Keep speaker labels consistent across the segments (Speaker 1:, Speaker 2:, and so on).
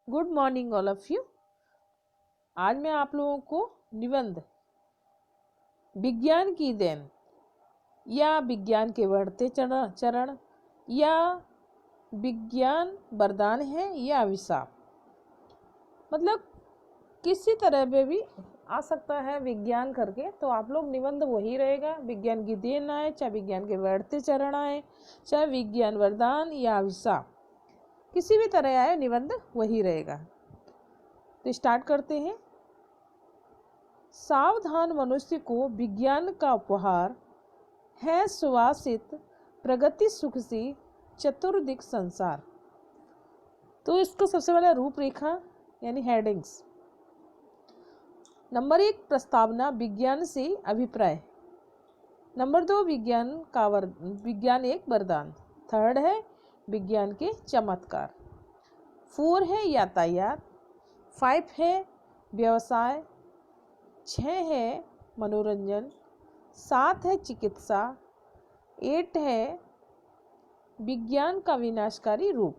Speaker 1: Good morning all of you. आज मैं आप लोगों को निबंध विज्ञान की देन या विज्ञान के बढ़ते चरण या विज्ञान वरदान है या अभिशाप, मतलब किसी तरह पे भी आ सकता है विज्ञान करके। तो आप लोग निबंध वही रहेगा, विज्ञान की देन आए चाहे विज्ञान के बढ़ते चरण आए चाहे विज्ञान वरदान या अभिशाप, किसी भी तरह आए निबंध वही रहेगा। तो स्टार्ट करते हैं। सावधान मनुष्य को विज्ञान का उपहार है सुवासित प्रगति सुख सी चतुर्दिक संसार। तो इसको सबसे पहले रूपरेखा यानी हेडिंग्स। नंबर 1 प्रस्तावना, विज्ञान से अभिप्राय। नंबर 2 विज्ञान एक वरदान। थर्ड है विज्ञान के चमत्कार। 4 है यातायात। 5 है व्यवसाय। 6 है मनोरंजन। 7 है चिकित्सा। 8 है विज्ञान का विनाशकारी रूप।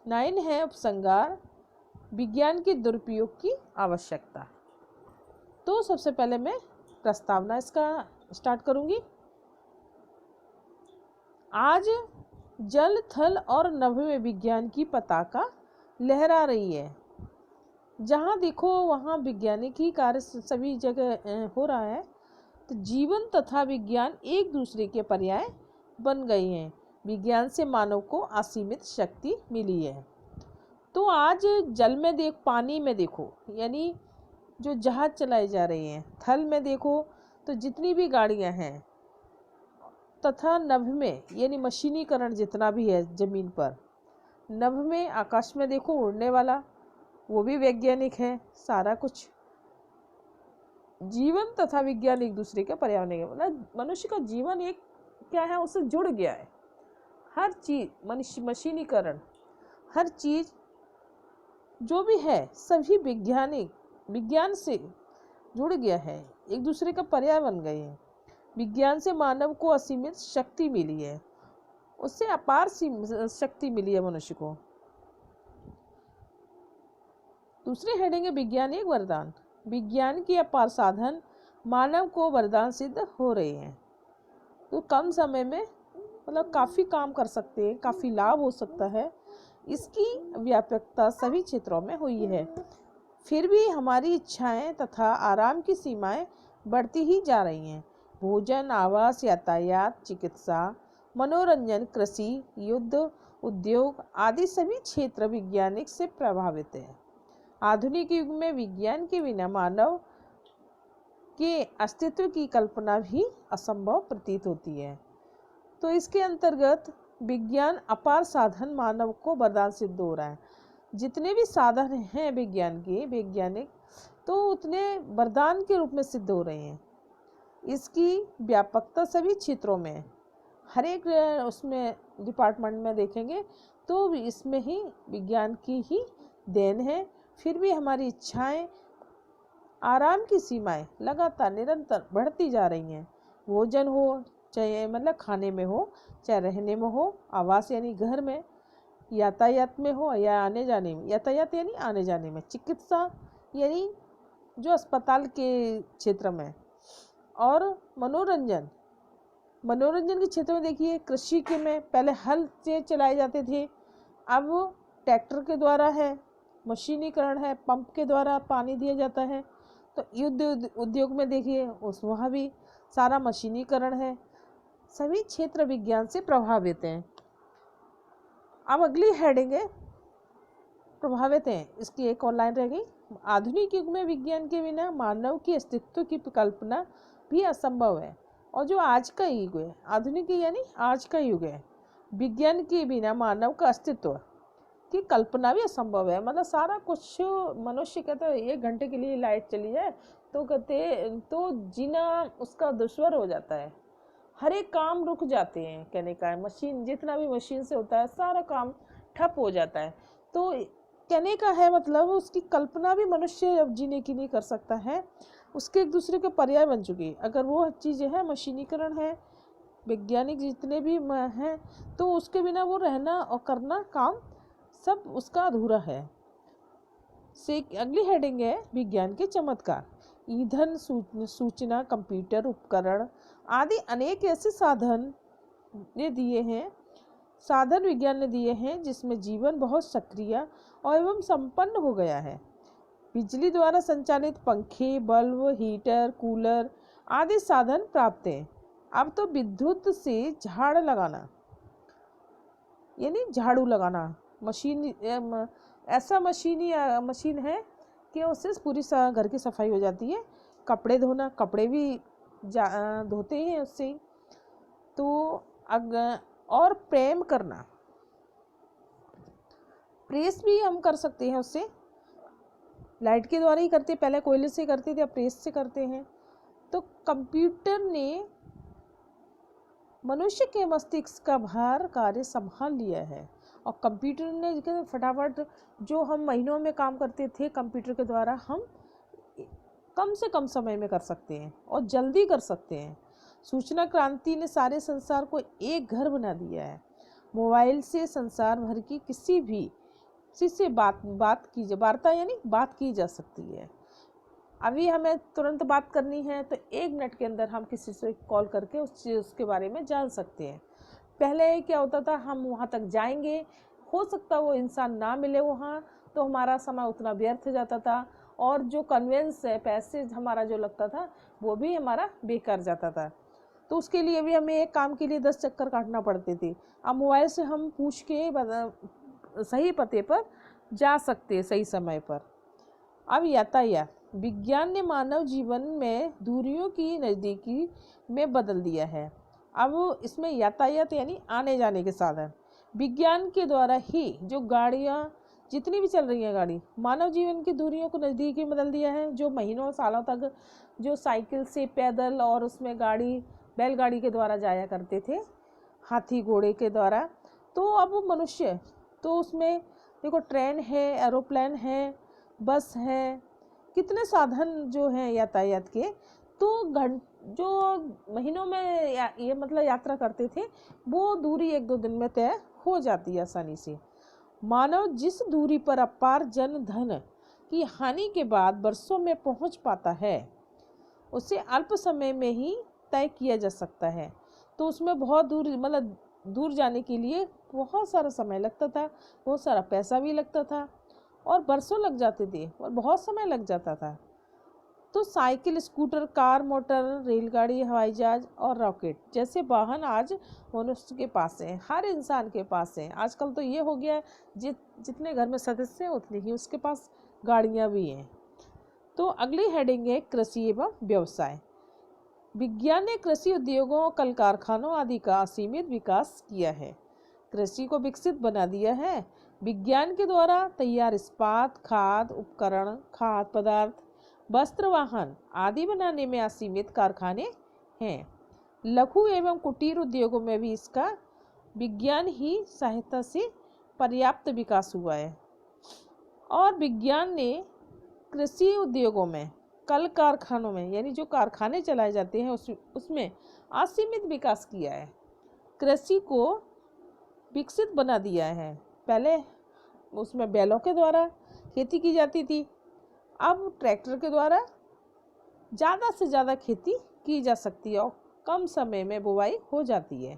Speaker 1: 9 है उपसंहार, विज्ञान के दुरुपयोग की आवश्यकता। तो सबसे पहले मैं प्रस्तावना इसका स्टार्ट करूंगी। आज जल थल और नभ में विज्ञान की पताका लहरा रही है। जहाँ देखो वहाँ वैज्ञानिक ही कार्य सभी जगह हो रहा है। तो जीवन तथा विज्ञान एक दूसरे के पर्याय बन गए हैं। विज्ञान से मानव को असीमित शक्ति मिली है। तो आज जल में देख, पानी में देखो यानी जो जहाज चलाए जा रहे हैं, थल में देखो तो जितनी भी गाड़ियां हैं, तथा नभ में यानी मशीनीकरण जितना भी है जमीन पर, नभ में आकाश में देखो उड़ने वाला, वो भी वैज्ञानिक है। सारा कुछ जीवन तथा विज्ञान एक दूसरे के पर्यावरण है, मतलब मनुष्य का जीवन एक क्या है, उससे जुड़ गया है। हर चीज मशीनीकरण, हर चीज जो भी है सभी विज्ञान से जुड़ गया है, एक दूसरे का पर्याय बन गए हैं। विज्ञान से मानव को असीमित शक्ति मिली है, उससे अपार शक्ति मिली है मनुष्य को। दूसरी हेडिंग है विज्ञान एक वरदान। विज्ञान के अपार साधन मानव को वरदान सिद्ध हो रहे हैं। तो कम समय में मतलब काफ़ी काम कर सकते हैं, काफ़ी लाभ हो सकता है। इसकी व्यापकता सभी क्षेत्रों में हुई है। फिर भी हमारी इच्छाएं तथा आराम की सीमाएं बढ़ती ही जा रही हैं। भोजन, आवास, यातायात, चिकित्सा, मनोरंजन, कृषि, युद्ध, उद्योग आदि सभी क्षेत्र वैज्ञानिक से प्रभावित हैं। आधुनिक युग में विज्ञान के बिना मानव के अस्तित्व की कल्पना भी असंभव प्रतीत होती है। तो इसके अंतर्गत विज्ञान अपार साधन मानव को वरदान सिद्ध हो रहा है। जितने भी साधन हैं विज्ञान के, वैज्ञानिक, तो उतने वरदान के रूप में सिद्ध हो रहे हैं। इसकी व्यापकता सभी क्षेत्रों में, हर एक उसमें डिपार्टमेंट में देखेंगे तो इसमें ही विज्ञान की ही देन है। फिर भी हमारी इच्छाएं, आराम की सीमाएं लगातार निरंतर बढ़ती जा रही हैं। भोजन हो चाहे मतलब खाने में हो, चाहे रहने में हो, आवास यानी घर में, यातायात में हो या आने जाने में, यातायात यानी आने जाने में, चिकित्सा यानी जो अस्पताल के क्षेत्र में, और मनोरंजन के क्षेत्र में देखिए, कृषि के में पहले हल से चलाए जाते थे, अब ट्रैक्टर के द्वारा है, मशीनीकरण है, पंप के द्वारा पानी दिया जाता है। तो युद्ध उद्योग में देखिए वहाँ भी सारा मशीनीकरण है। सभी क्षेत्र विज्ञान से प्रभावित हैं। अब अगली हेडिंग है प्रभावित हैं। इसकी एक और लाइन रह गई। आधुनिक युग में विज्ञान के बिना मानव के अस्तित्व की कल्पना भी असंभव है। और जो आज का युग है, आधुनिक यानी आज का युग है, विज्ञान के बिना मानव का अस्तित्व की कल्पना भी असंभव है। मतलब सारा कुछ, मनुष्य कहते हैं 1 घंटे के लिए लाइट चली जाए तो कहते तो जीना उसका दुश्वार हो जाता है। हर एक काम रुक जाते हैं, कहने का है मशीन, जितना भी मशीन से होता है सारा काम ठप हो जाता है। तो कहने का है मतलब उसकी कल्पना भी मनुष्य अब जीने की नहीं कर सकता है, उसके एक दूसरे के पर्याय बन चुकी। अगर वो चीज़ें हैं, मशीनीकरण है, वैज्ञानिक जितने भी हैं, तो उसके बिना वो रहना और करना काम सब उसका अधूरा है। से अगली हेडिंग है विज्ञान के चमत्कार। ईंधन, सूचना, कंप्यूटर उपकरण आदि अनेक ऐसे साधन विज्ञान ने दिए हैं जिसमें जीवन बहुत सक्रिय और एवं संपन्न हो गया है। बिजली द्वारा संचालित पंखे, बल्ब, हीटर, कूलर आदि साधन प्राप्त हैं। अब तो विद्युत से झाड़ू लगाना ऐसा मशीन है कि उससे पूरी घर की सफाई हो जाती है। कपड़े धोना, कपड़े भी धोते हैं उससे। तो और प्रेम करना, प्रेस भी हम कर सकते हैं उससे। लाइट के द्वारा ही करते, पहले कोयले से करते थे, अब प्रेस से करते हैं। तो कंप्यूटर ने मनुष्य के मस्तिष्क का भार कार्य संभाल लिया है और कंप्यूटर ने फटाफट जो हम महीनों में काम करते थे कंप्यूटर के द्वारा हम कम से कम समय में कर सकते हैं और जल्दी कर सकते हैं। सूचना क्रांति ने सारे संसार को एक घर बना दिया है। मोबाइल से संसार भर की किसी से बात की जा सकती है। अभी हमें तुरंत बात करनी है तो 1 मिनट के अंदर हम किसी से कॉल करके उसके बारे में जान सकते हैं। पहले क्या होता था, हम वहाँ तक जाएंगे, हो सकता वो इंसान ना मिले वहाँ, तो हमारा समय उतना व्यर्थ हो जाता था और जो कन्वेंस है, पैसे हमारा जो लगता था वो भी हमारा बेकार जाता था। तो उसके लिए भी हमें एक काम के लिए 10 चक्कर काटना पड़ते थे। अब मोबाइल से हम पूछ के सही पते पर जा सकते हैं, सही समय पर। अब यातायात, विज्ञान ने मानव जीवन में दूरियों की नज़दीकी में बदल दिया है। अब इसमें यातायात यानी आने जाने के साधन विज्ञान के द्वारा ही, जो गाड़ियाँ जितनी भी चल रही हैं गाड़ी, मानव जीवन की दूरियों को नज़दीकी बदल दिया है। जो महीनों सालों तक जो साइकिल से, पैदल और उसमें बैलगाड़ी के द्वारा जाया करते थे, हाथी घोड़े के द्वारा, तो अब मनुष्य तो उसमें देखो ट्रेन है, एरोप्लेन है, बस है, कितने साधन जो हैं यातायात के। तो जो महीनों में ये मतलब यात्रा करते थे वो दूरी 1-2 दिन में तय हो जाती है आसानी से। मानव जिस दूरी पर अपार जन धन की हानि के बाद वर्षों में पहुंच पाता है उसे अल्प समय में ही तय किया जा सकता है। तो उसमें बहुत दूर जाने के लिए बहुत सारा समय लगता था, बहुत सारा पैसा भी लगता था और बरसों लग जाते थे और बहुत समय लग जाता था। तो साइकिल, स्कूटर, कार, मोटर, रेलगाड़ी, हवाई जहाज और रॉकेट जैसे वाहन आज मनुष्य के पास हैं, हर इंसान के पास हैं। आजकल तो ये हो गया है जितने घर में सदस्य हैं उतने ही उसके पास गाड़ियाँ भी हैं। तो अगली हेडिंग है कृषि एवं व्यवसाय। विज्ञान ने कृषि उद्योगों, कल कारखानों आदि का असीमित विकास किया है, कृषि को विकसित बना दिया है। विज्ञान के द्वारा तैयार इस्पात, खाद उपकरण, खाद्य पदार्थ, वस्त्र, वाहन आदि बनाने में असीमित कारखाने हैं। लघु एवं कुटीर उद्योगों में भी इसका विज्ञान ही सहायता से पर्याप्त विकास हुआ है। और विज्ञान ने कृषि उद्योगों में, कल कारखानों में यानी जो कारखाने चलाए जाते हैं उसमें असीमित विकास किया है, कृषि को विकसित बना दिया है। पहले उसमें बैलों के द्वारा खेती की जाती थी, अब ट्रैक्टर के द्वारा ज़्यादा से ज़्यादा खेती की जा सकती है और कम समय में बुवाई हो जाती है।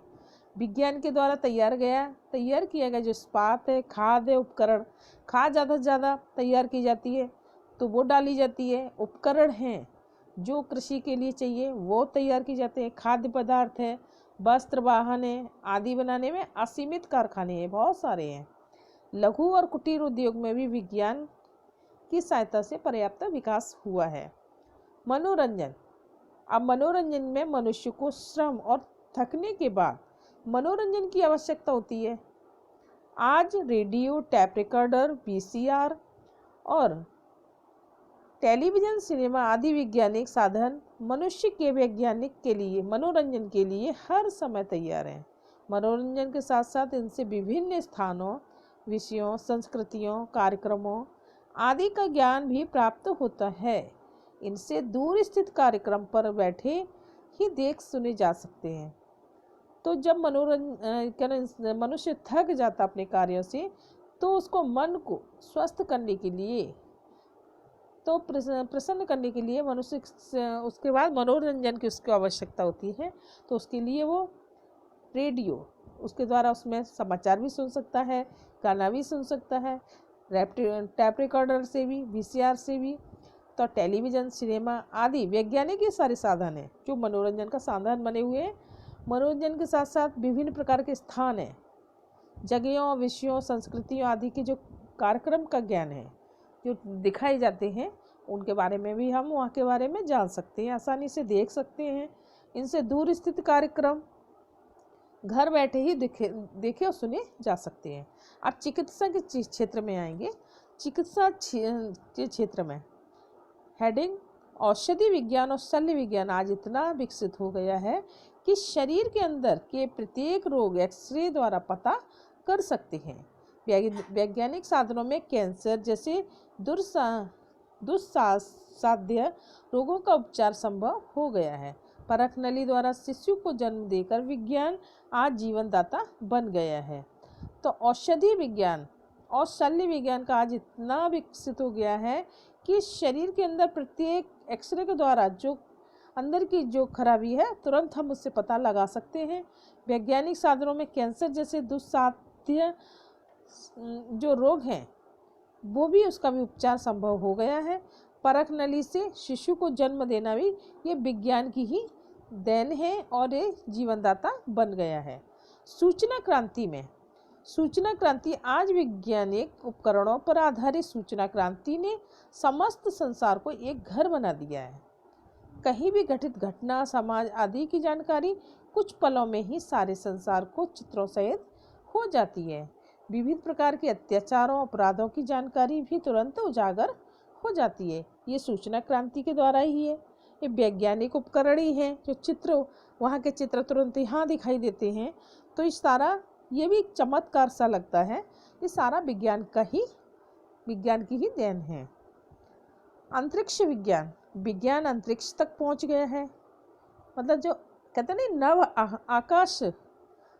Speaker 1: विज्ञान के द्वारा तैयार किया गया जो इस्पात है, खाद है, उपकरण, खाद ज़्यादा से ज़्यादा तैयार की जाती है तो वो डाली जाती है। उपकरण हैं जो कृषि के लिए चाहिए वो तैयार की जाते हैं। खाद्य पदार्थ है, वस्त्र, वाहन है आदि बनाने में असीमित कारखाने हैं, बहुत सारे हैं। लघु और कुटीर उद्योग में भी विज्ञान की सहायता से पर्याप्त विकास हुआ है। मनोरंजन, अब मनोरंजन में मनुष्य को श्रम और थकने के बाद मनोरंजन की आवश्यकता होती है। आज रेडियो, टैप रिकॉर्डर, वीसीआर और टेलीविज़न, सिनेमा आदि वैज्ञानिक साधन मनुष्य के मनोरंजन के लिए हर समय तैयार हैं। मनोरंजन के साथ साथ इनसे विभिन्न स्थानों, विषयों, संस्कृतियों, कार्यक्रमों आदि का ज्ञान भी प्राप्त होता है। इनसे दूर स्थित कार्यक्रम पर बैठे ही देख सुने जा सकते हैं। तो जब मनुष्य थक जाता अपने कार्यों से तो उसको मन को स्वस्थ करने के लिए तो प्रसन्न करने के लिए मनुष्य उसके बाद मनोरंजन की उसको आवश्यकता होती है, तो उसके लिए वो रेडियो, उसके द्वारा उसमें समाचार भी सुन सकता है, गाना भी सुन सकता है, टैप रिकॉर्डर से भी, वीसीआर से भी। तो टेलीविज़न, सिनेमा आदि वैज्ञानिक ये सारे साधन हैं जो मनोरंजन का साधन बने हुए हैं। मनोरंजन के साथ साथ विभिन्न प्रकार के स्थान हैं, जगहों, विषयों, संस्कृतियों आदि के जो कार्यक्रम का ज्ञान है जो दिखाए जाते हैं, उनके बारे में भी हम वहाँ के बारे में जान सकते हैं, आसानी से देख सकते हैं। इनसे दूर स्थित कार्यक्रम घर बैठे ही देखे और सुने जा सकते हैं। अब चिकित्सा के क्षेत्र में आएंगे। चिकित्सा के क्षेत्र में हेडिंग औषधि विज्ञान और शल्य विज्ञान आज इतना विकसित हो गया है कि शरीर के अंदर के प्रत्येक रोग एक्सरे द्वारा पता कर सकते हैं। वैज्ञानिक साधनों में कैंसर जैसे दुस्साध्य रोगों का उपचार संभव हो गया है। परख नली द्वारा शिशु को जन्म देकर विज्ञान आज जीवनदाता बन गया है। तो औषधि विज्ञान और शल्य विज्ञान का आज इतना विकसित हो गया है कि शरीर के अंदर प्रत्येक एक्सरे के द्वारा जो अंदर की जो खराबी है तुरंत हम उससे पता लगा सकते हैं। वैज्ञानिक साधनों में कैंसर जैसे दुस्साध्य जो रोग हैं वो भी उसका भी उपचार संभव हो गया है। परख नली से शिशु को जन्म देना भी ये विज्ञान की ही देन है और ये जीवनदाता बन गया है। सूचना क्रांति में सूचना क्रांति आज वैज्ञानिक उपकरणों पर आधारित सूचना क्रांति ने समस्त संसार को एक घर बना दिया है। कहीं भी घटित घटना, समाज आदि की जानकारी कुछ पलों में ही सारे संसार को चित्रों सहित हो जाती है। विविध प्रकार के अत्याचारों, अपराधों की जानकारी भी तुरंत उजागर हो जाती है। ये सूचना क्रांति के द्वारा ही है। ये वैज्ञानिक उपकरण ही हैं जो चित्र, वहाँ के चित्र तुरंत यहाँ दिखाई देते हैं। तो इस सारा ये भी चमत्कार सा लगता है। ये सारा विज्ञान की ही देन है। अंतरिक्ष विज्ञान, विज्ञान अंतरिक्ष तक पहुँच गया है। मतलब जो कहते हैं ना नव आकाश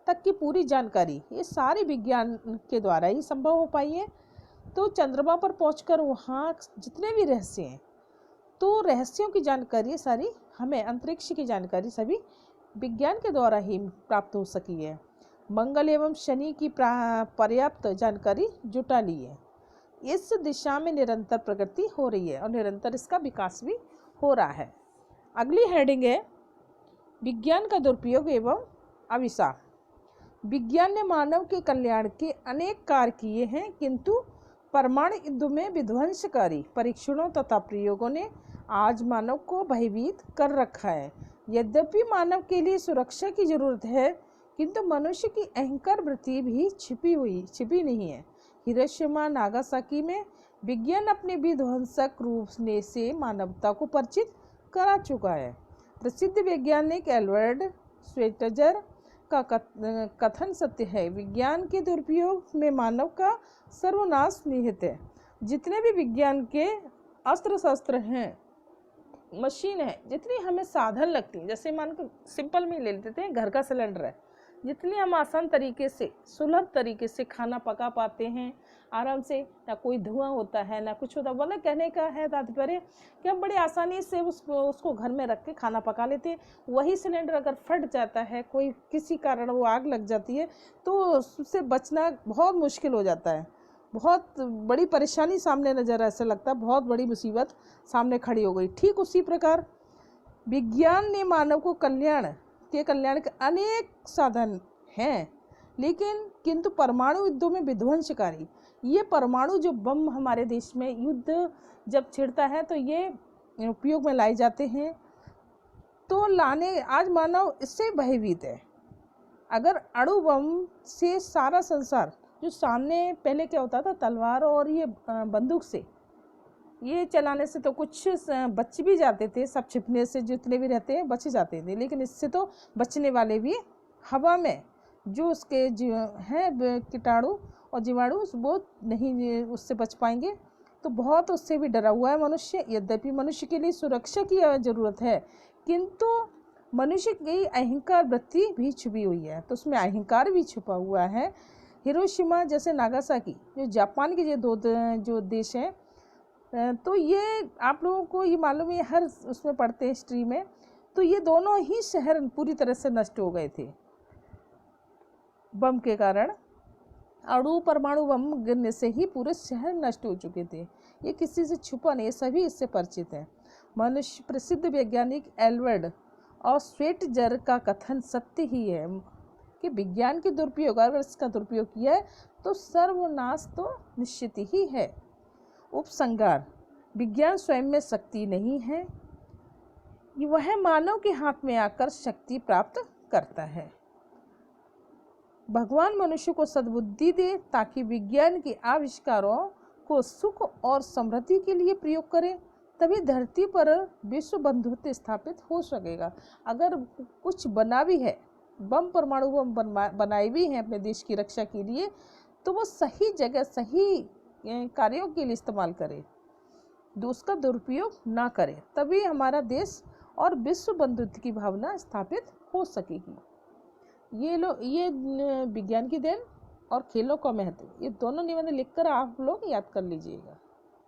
Speaker 1: तक की पूरी जानकारी ये सारी विज्ञान के द्वारा ही संभव हो पाई है। तो चंद्रमा पर पहुंचकर वहाँ जितने भी रहस्य हैं, तो रहस्यों की जानकारी सारी हमें, अंतरिक्ष की जानकारी सभी विज्ञान के द्वारा ही प्राप्त हो सकी है। मंगल एवं शनि की पर्याप्त जानकारी जुटा ली है। इस दिशा में निरंतर प्रगति हो रही है और निरंतर इसका विकास भी हो रहा है। अगली हेडिंग है विज्ञान का दुरुपयोग एवं आविष्कार। विज्ञान ने मानव के कल्याण के अनेक कार्य किए हैं, किंतु परमाणु युद्ध में विध्वंसकारी परीक्षणों तथा प्रयोगों ने आज मानव को भयभीत कर रखा है। यद्यपि मानव के लिए सुरक्षा की जरूरत है, किंतु मनुष्य की अहंकार वृत्ति भी छिपी नहीं है। हिरोशिमा, नागासाकी में विज्ञान अपने विध्वंसक रूप से मानवता को परिचित करा चुका है। प्रसिद्ध वैज्ञानिक एल्बर्ट श्वेटजर का कथन सत्य है। विज्ञान के दुरुपयोग में मानव का सर्वनाश निहित है। जितने भी विज्ञान के अस्त्र शस्त्र हैं, मशीन है, जितनी हमें साधन लगती है, जैसे मान के सिंपल में ले लेते हैं, घर का सिलेंडर है, जितनी हम आसान तरीके से, सुलभ तरीके से खाना पका पाते हैं आराम से, ना कोई धुआं होता है ना कुछ होता। मतलब कहने का है तात्पर्य कि हम बड़ी आसानी से उसको घर में रख के खाना पका लेते हैं। वही सिलेंडर अगर फट जाता है, कोई किसी कारण वो आग लग जाती है, तो उससे बचना बहुत मुश्किल हो जाता है। बहुत बड़ी परेशानी सामने नजर ऐसे लगता है, बहुत बड़ी मुसीबत सामने खड़ी हो गई। ठीक उसी प्रकार विज्ञान ने मानव को कल्याण के अनेक साधन हैं, किंतु परमाणु युद्धों में विध्वंसकारी, ये परमाणु जो बम हमारे देश में युद्ध जब छिड़ता है तो ये उपयोग में लाए जाते हैं। तो आज मानव इससे भयभीत है। अगर अणु बम से सारा संसार, जो सामने पहले क्या होता था तलवार और ये बंदूक से ये चलाने से तो कुछ बच भी जाते थे, सब छिपने से जितने भी रहते हैं बच जाते थे, लेकिन इससे तो बचने वाले भी हवा में जो उसके हैं कीटाणु और जीवाणु वो नहीं उससे बच पाएंगे। तो बहुत उससे भी डरा हुआ है मनुष्य। यद्यपि मनुष्य के लिए सुरक्षा की ज़रूरत है, किंतु मनुष्य की अहंकार वृत्ति भी छुपी हुई है, तो उसमें अहंकार भी छुपा हुआ है। हिरोशिमा जैसे नागासाकी, जो जापान के जो देश हैं, तो ये आप लोगों को ये मालूम है, हर उसमें पढ़ते हैं हिस्ट्री में। तो ये दोनों ही शहर पूरी तरह से नष्ट हो गए थे बम के कारण। अणु परमाणु बम गिरने से ही पूरे शहर नष्ट हो चुके थे। ये किसी से छुपा नहीं, सभी इससे परिचित हैं। मनुष्य प्रसिद्ध वैज्ञानिक एल्वर्ड और श्वेटजर का कथन सत्य ही है कि विज्ञान के दुरुपयोग, अगर इसका दुरुपयोग किया है तो सर्वनाश तो निश्चित ही है। उपसंहार: विज्ञान स्वयं में शक्ति नहीं है, वह मानव के हाथ में आकर शक्ति प्राप्त करता है। भगवान मनुष्य को सद्बुद्धि दे ताकि विज्ञान के आविष्कारों को सुख और समृद्धि के लिए प्रयोग करें, तभी धरती पर विश्व बंधुत्व स्थापित हो सकेगा। अगर कुछ बना भी है, बम परमाणु बम बनाए भी हैं अपने देश की रक्षा के लिए, तो वो सही जगह सही कार्यों के लिए इस्तेमाल करें, उसका दुरुपयोग ना करें, तभी हमारा देश और विश्व बंधुत्व की भावना स्थापित हो सकेगी। ये विज्ञान की देन और खेलों का महत्व, ये दोनों निबंध लिखकर आप लोग याद कर लीजिएगा।